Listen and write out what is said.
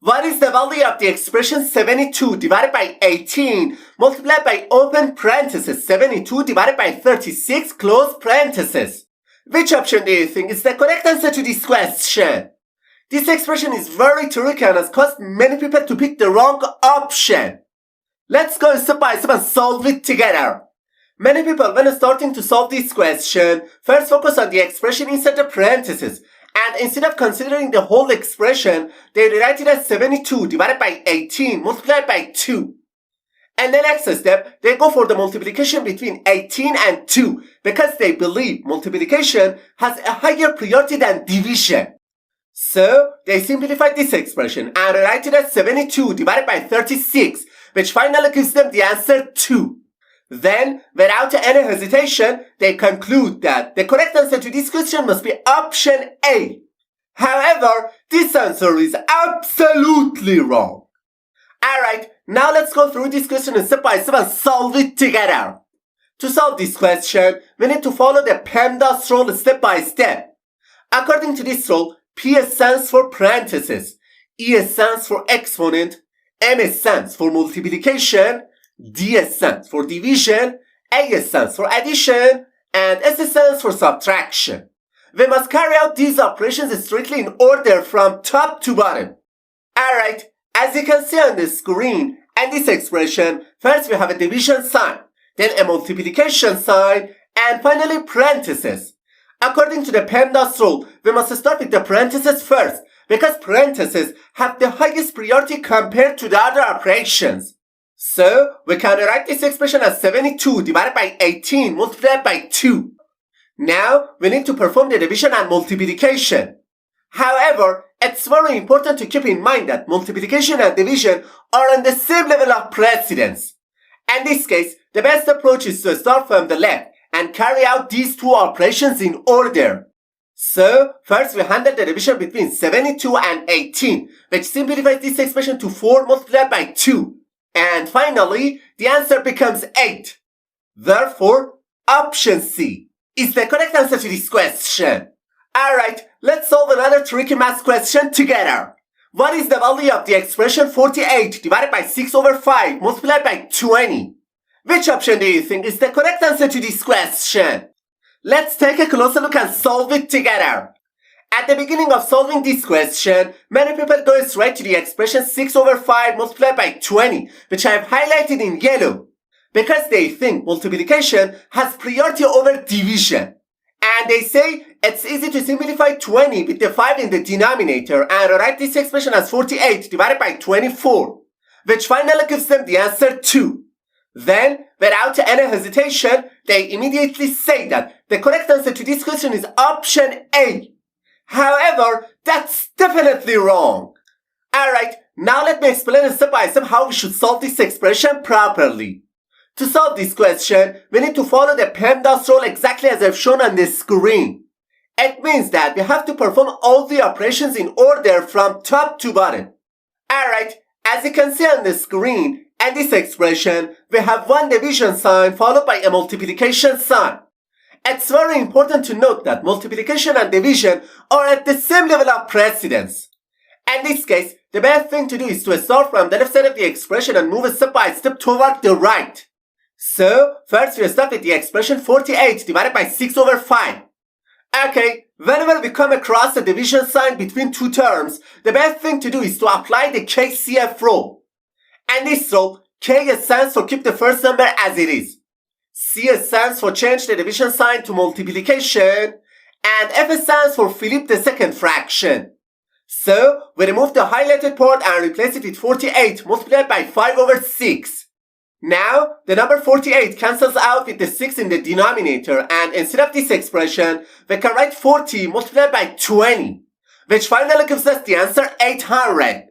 What is the value of the expression 72 divided by 18 multiplied by open parenthesis 72 divided by 36 close parenthesis? Which option do you think is the correct answer to this question? This expression is very tricky and has caused many people to pick the wrong option. Let's go step by step and solve it together. Many people, when starting to solve this question, first focus on the expression inside the parentheses, and instead of considering the whole expression, they rewrite it as 72 divided by 18 multiplied by 2. And the next step, they go for the multiplication between 18 and 2 because they believe multiplication has a higher priority than division. So, they simplify this expression and rewrite it as 72 divided by 36, which finally gives them the answer 2. Then, without any hesitation, they conclude that the correct answer to this question must be option A. However, this answer is absolutely wrong. Alright, now let's go through this question step by step and solve it together. To solve this question, we need to follow the PEMDAS rule step by step. According to this rule, P stands for parentheses, E stands for exponent, M stands for multiplication, D stands for division, A stands for addition, and S stands for subtraction. We must carry out these operations strictly in order from top to bottom. Alright, as you can see on the screen, and this expression, first we have a division sign, then a multiplication sign, and finally parentheses. According to the PEMDAS rule, we must start with the parentheses first, because parentheses have the highest priority compared to the other operations. So, we can write this expression as 72 divided by 18 multiplied by 2. Now, we need to perform the division and multiplication. However, it's very important to keep in mind that multiplication and division are on the same level of precedence. In this case, the best approach is to start from the left and carry out these two operations in order. So, first we handle the division between 72 and 18, which simplifies this expression to 4 multiplied by 2. And finally, the answer becomes 8. Therefore, option C is the correct answer to this question. Alright, let's solve another tricky math question together. What is the value of the expression 48 divided by 6 over 5 multiplied by 20? Which option do you think is the correct answer to this question? Let's take a closer look and solve it together. At the beginning of solving this question, many people go straight to the expression 6 over 5 multiplied by 20, which I have highlighted in yellow, because they think multiplication has priority over division. And they say it's easy to simplify 20 with the 5 in the denominator and write this expression as 48 divided by 24, which finally gives them the answer 2. Then, without any hesitation, they immediately say that the correct answer to this question is option A. However, that's definitely wrong. Alright, now let me explain step by step how we should solve this expression properly. To solve this question, we need to follow the PEMDAS rule exactly as I've shown on the screen. It means that we have to perform all the operations in order from top to bottom. Alright, as you can see on the screen, in this expression, we have one division sign followed by a multiplication sign. It's very important to note that multiplication and division are at the same level of precedence. In this case, the best thing to do is to start from the left side of the expression and move step by step toward the right. So, first we start with the expression 48 divided by 6 over 5. Okay, whenever we come across a division sign between two terms, the best thing to do is to apply the KCF rule. And this rule, K stands for keep the first number as it is, C stands for change the division sign to multiplication, and F stands for flip the second fraction. So, we remove the highlighted part and replace it with 48 multiplied by 5 over 6. Now, the number 48 cancels out with the 6 in the denominator, and instead of this expression, we can write 40 multiplied by 20, which finally gives us the answer 800.